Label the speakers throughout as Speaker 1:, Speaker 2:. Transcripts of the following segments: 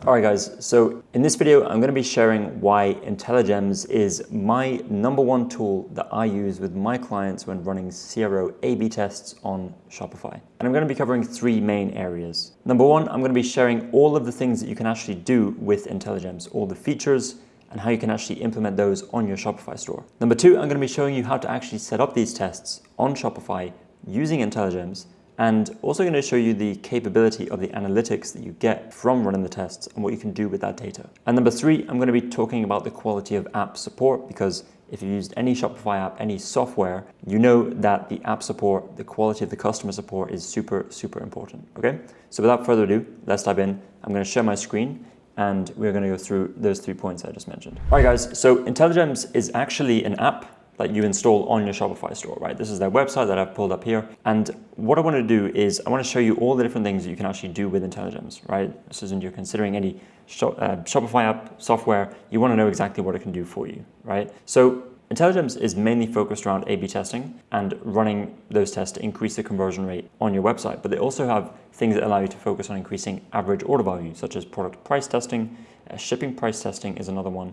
Speaker 1: All right guys, so in this video, I'm going to be sharing why Intelligems is my #1 tool that I use with my clients when running CRO A/B tests on Shopify. And I'm going to be covering 3 main areas. Number 1, I'm going to be sharing all of the things that you can actually do with Intelligems, all the features and how you can actually implement those on your Shopify store. Number 2, I'm going to be showing you how to actually set up these tests on Shopify using Intelligems, and also going to show you the capability of the analytics that you get from running the tests and what you can do with that data. And number 3, I'm going to be talking about the quality of app support, because if you've used any Shopify app, any software, you know that the app support, the quality of the customer support is super, super important, okay? So without further ado, let's dive in. I'm going to share my screen and we're going to go through those 3 points I just mentioned. All right, guys, so Intelligems is actually an app that you install on your Shopify store, right? This is their website that I've pulled up here. And what I want to do is I want to show you all the different things that you can actually do with Intelligems, right? So when you're considering any Shopify app software, you want to know exactly what it can do for you, right? So Intelligems is mainly focused around A/B testing and running those tests to increase the conversion rate on your website. But they also have things that allow you to focus on increasing average order value, such as product price testing, shipping price testing is another one,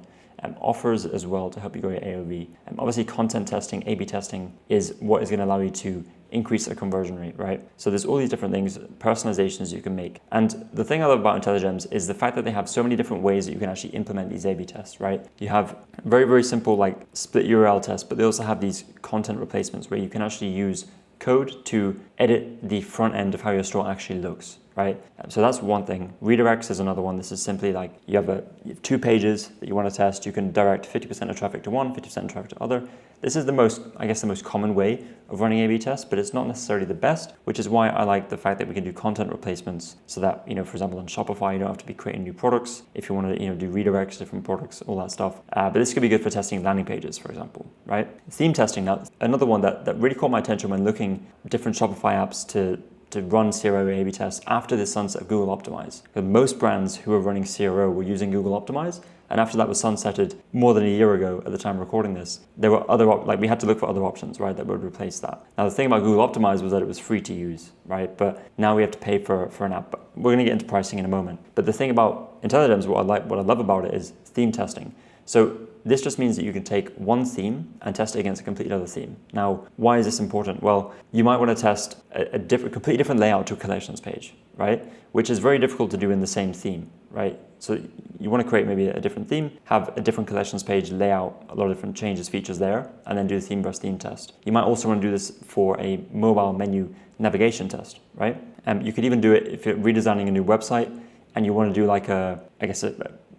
Speaker 1: offers as well to help you grow your AOV. Obviously, content testing, A/B testing is what is going to allow you to increase a conversion rate, right? So there's all these different things, personalizations you can make. And the thing I love about Intelligems is the fact that they have so many different ways that you can actually implement these A/B tests, right? You have very, very simple like split URL tests, but they also have these content replacements where you can actually use code to edit the front end of how your store actually looks, right? So that's one thing. Redirects is another one. This is simply like you have 2 pages that you want to test. You can direct 50% of traffic to one, 50% of traffic to other. This is the most common way of running A/B tests, but it's not necessarily the best, which is why I like the fact that we can do content replacements so that, for example, on Shopify, you don't have to be creating new products. If you want to, do redirects, different products, all that stuff. But this could be good for testing landing pages, for example, right? Theme testing, now, another one that really caught my attention when looking at different Shopify apps to run CRO A/B tests after the sunset of Google Optimize. Because most brands who were running CRO were using Google Optimize, and after that was sunsetted more than a year ago at the time of recording this, there were we had to look for other options, right, that would replace that. Now the thing about Google Optimize was that it was free to use, right, but now we have to pay for an app. But we're going to get into pricing in a moment. But the thing about Intelligems, what I love about it is theme testing. So this just means that you can take one theme and test it against a completely other theme. Now, why is this important? Well, you might want to test a completely different layout to a collections page, right? Which is very difficult to do in the same theme, right? So you want to create maybe a different theme, have a different collections page layout, a lot of different changes, features there, and then do the theme versus theme test. You might also want to do this for a mobile menu navigation test, right? You could even do it if you're redesigning a new website and you want to do like a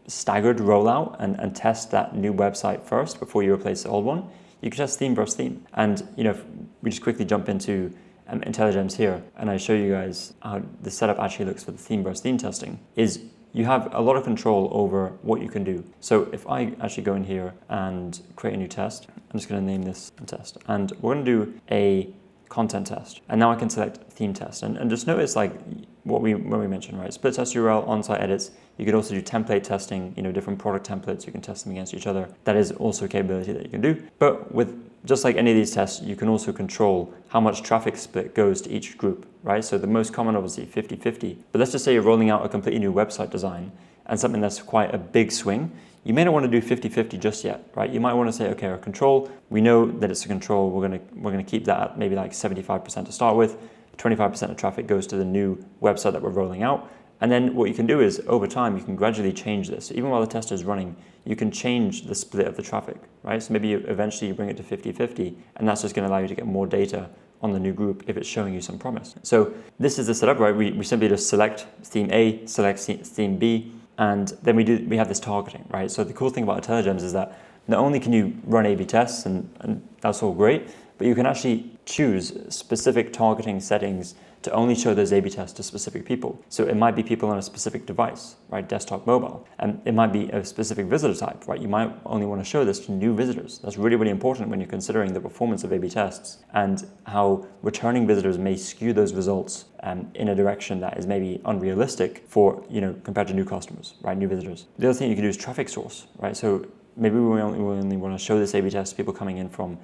Speaker 1: staggered rollout and test that new website first before you replace the old one. You could test theme versus theme. And if we just quickly jump into Intelligems here and I show you guys how the setup actually looks for the theme versus theme testing, is you have a lot of control over what you can do. So if I actually go in here and create a new test, I'm just going to name this test, and we're going to do a content test. And now I can select theme test. And just notice like when we mentioned, right? Split test URL, on-site edits. You could also do template testing, different product templates. You can test them against each other. That is also a capability that you can do. But with just like any of these tests, you can also control how much traffic split goes to each group, right? So the most common, obviously, 50-50. But let's just say you're rolling out a completely new website design and something that's quite a big swing. You may not want to do 50-50 just yet, right? You might want to say, okay, our control, we know that it's a control. We're gonna keep that at maybe like 75% to start with. 25% of traffic goes to the new website that we're rolling out. And then what you can do is over time, you can gradually change this. So even while the test is running, you can change the split of the traffic, right? So maybe eventually you bring it to 50-50, and that's just going to allow you to get more data on the new group if it's showing you some promise. So this is the setup, right? We simply just select theme A, select theme B, and then we have this targeting, right? So the cool thing about Intelligems is that not only can you run A/B tests, and that's all great, but you can actually choose specific targeting settings to only show those A/B tests to specific people. So it might be people on a specific device, right? Desktop, mobile. And it might be a specific visitor type, right? You might only want to show this to new visitors. That's really, really important when you're considering the performance of A/B tests and how returning visitors may skew those results in a direction that is maybe unrealistic for, compared to new customers, right? New visitors. The other thing you can do is traffic source, right? So maybe we only want to show this A/B test to people coming in from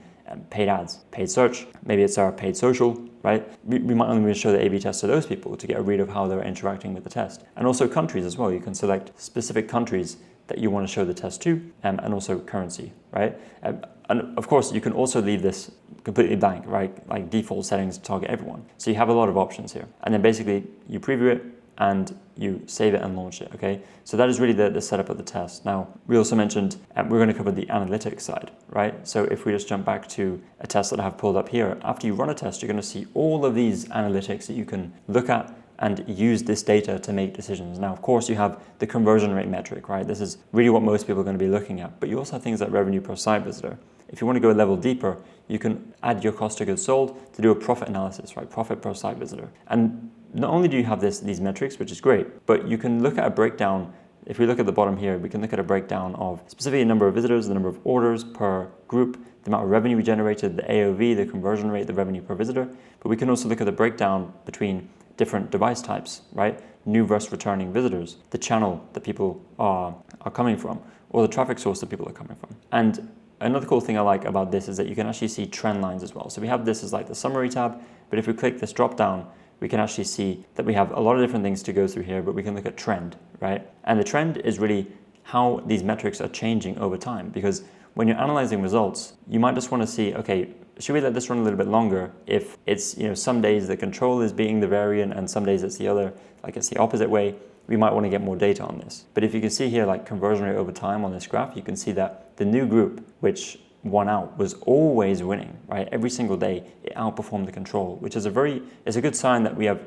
Speaker 1: paid ads, paid search, maybe it's our paid social, right? We might only show the A/B test to those people to get a read of how they're interacting with the test. And also countries as well. You can select specific countries that you want to show the test to, and also currency, right? And of course, you can also leave this completely blank, right? Like default settings target everyone. So you have a lot of options here. And then basically you preview it and you save it and launch it, okay? So that is really the setup of the test. Now, we also mentioned we're going to cover the analytics side, right? So if we just jump back to a test that I have pulled up here, after you run a test, you're going to see all of these analytics that you can look at and use this data to make decisions. Now, of course, you have the conversion rate metric, right? This is really what most people are going to be looking at, but you also have things like revenue per site visitor. If you want to go a level deeper, you can add your cost of goods sold to do a profit analysis, right? Profit per site visitor. And not only do you have these metrics, which is great, but you can look at a breakdown. If we look at the bottom here, we can look at a breakdown of specifically the number of visitors, the number of orders per group, the amount of revenue we generated, the AOV, the conversion rate, the revenue per visitor. But we can also look at the breakdown between different device types, right? New versus returning visitors, the channel that people are coming from, or the traffic source that people are coming from. And another cool thing I like about this is that you can actually see trend lines as well. So we have this as like the summary tab, but if we click this drop down, we can actually see that we have a lot of different things to go through here, but we can look at trend, right? And the trend is really how these metrics are changing over time, because when you're analyzing results, you might just want to see, okay, should we let this run a little bit longer if it's, some days the control is being the variant and some days it's the other, like it's the opposite way, we might want to get more data on this. But if you can see here, like conversion rate over time on this graph, you can see that the new group, which won out, was always winning, right? Every single day it outperformed the control, which is it's a good sign that we have,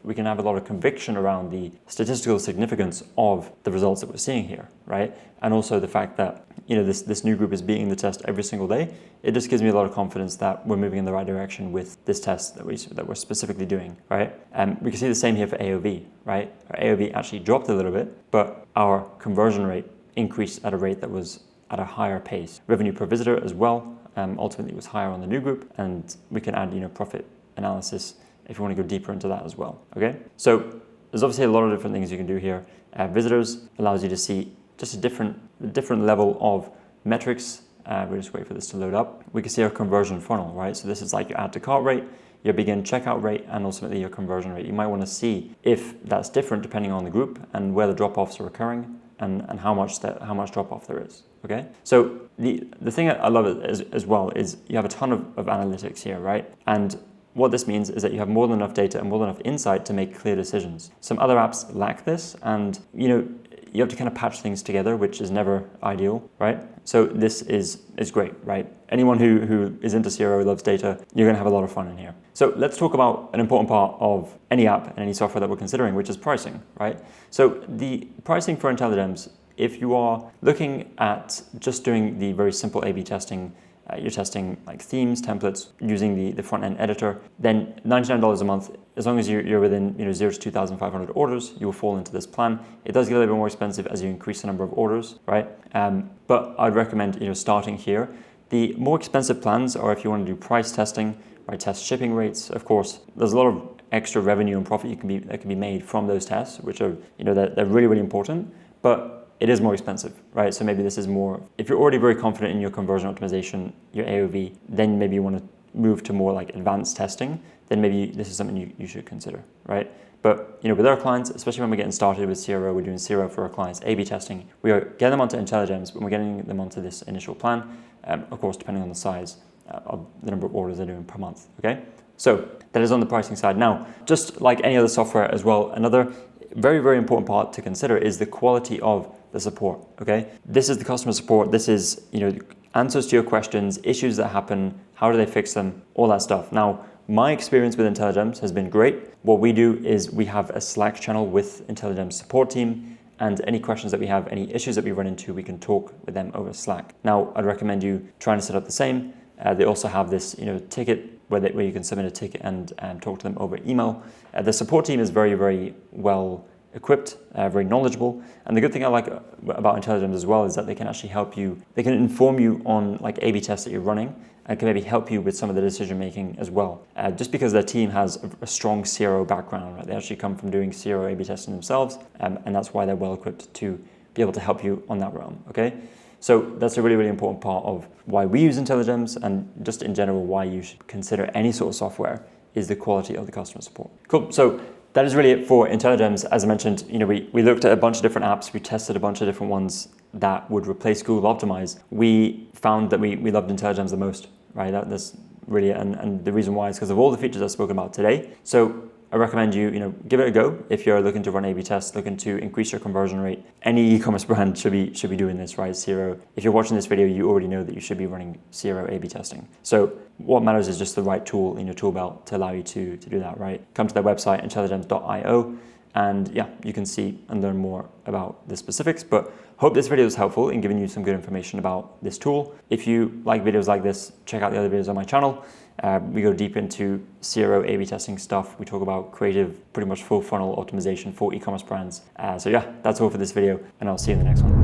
Speaker 1: we can have a lot of conviction around the statistical significance of the results that we're seeing here, right? And also the fact that, this new group is beating the test every single day. It just gives me a lot of confidence that we're moving in the right direction with this test that we're specifically doing, right? We can see the same here for AOV, right? Our AOV actually dropped a little bit, but our conversion rate increased at a rate that was at a higher pace. Revenue per visitor as well, ultimately was higher on the new group, and we can add, profit analysis if you want to go deeper into that as well, okay? So there's obviously a lot of different things you can do here. Visitors allows you to see just a different level of metrics. We'll just wait for this to load up. We can see our conversion funnel, right? So this is like your add to cart rate, your begin checkout rate, and ultimately your conversion rate. You might want to see if that's different depending on the group and where the drop-offs are occurring and how much drop-off there is, okay? So the thing I love as well is you have a ton of analytics here, right? And what this means is that you have more than enough data and more than enough insight to make clear decisions. Some other apps lack this, and you have to kind of patch things together, which is never ideal, right? So this is great, right? Anyone who is into CRO, loves data, you're gonna have a lot of fun in here. So let's talk about an important part of any app and any software that we're considering, which is pricing, right? So the pricing for Intelligems, if you are looking at just doing the very simple A/B testing, you're testing like themes, templates, using the front-end editor, then $99 a month, as long as you're within 0 to 2,500 orders, you will fall into this plan. It does get a little bit more expensive as you increase the number of orders, right? But I'd recommend starting here. The more expensive plans are if you want to do price testing, right? Test shipping rates. Of course, there's a lot of extra revenue and profit that can be made from those tests, which are they're really, really important, but it is more expensive, right? So maybe this is more, if you're already very confident in your conversion optimization, your AOV, then maybe you want to move to more like advanced testing, then maybe this is something you should consider, right? But with our clients, especially when we're getting started with CRO, we're doing CRO for our clients, A/B testing, we are getting them onto Intelligems, but we're getting them onto this initial plan, of course, depending on the size of the number of orders they're doing per month, okay? So that is on the pricing side. Now, just like any other software as well, another very, very important part to consider is the quality of the support, okay? This is the customer support. This is, answers to your questions, issues that happen, how do they fix them, all that stuff. Now, my experience with Intelligems has been great. What we do is we have a Slack channel with Intelligems support team, and any questions that we have, any issues that we run into, we can talk with them over Slack. Now, I'd recommend you trying to set up the same. They also have this, ticket where you can submit a ticket and talk to them over email. The support team is very, very well equipped, very knowledgeable. And the good thing I like about Intelligems as well is that they can actually help you, they can inform you on like A/B tests that you're running and can maybe help you with some of the decision making as well. Just because their team has a strong CRO background, right? They actually come from doing CRO A/B testing themselves, and that's why they're well equipped to be able to help you on that realm, okay? So that's a really, really important part of why we use Intelligems, and just in general why you should consider any sort of software, is the quality of the customer support. Cool. So that is really it for Intelligems. As I mentioned, we looked at a bunch of different apps. We tested a bunch of different ones that would replace Google Optimize. We found that we loved Intelligems the most, right? That's really, and the reason why is because of all the features I've spoken about today. So I recommend you give it a go if you're looking to run A/B tests, looking to increase your conversion rate. Any e-commerce brand should be doing this, right? Xero. If you're watching this video, you already know that you should be running Xero A/B testing. So what matters is just the right tool in your tool belt to allow you to do that, right? Come to their website, intelligems.io, and yeah, you can see and learn more about the specifics. But hope this video was helpful in giving you some good information about this tool. If you like videos like this, check out the other videos on my channel. We go deep into Xero A/B testing stuff. We talk about creative, pretty much full funnel optimization for e-commerce brands. So yeah, that's all for this video, and I'll see you in the next one.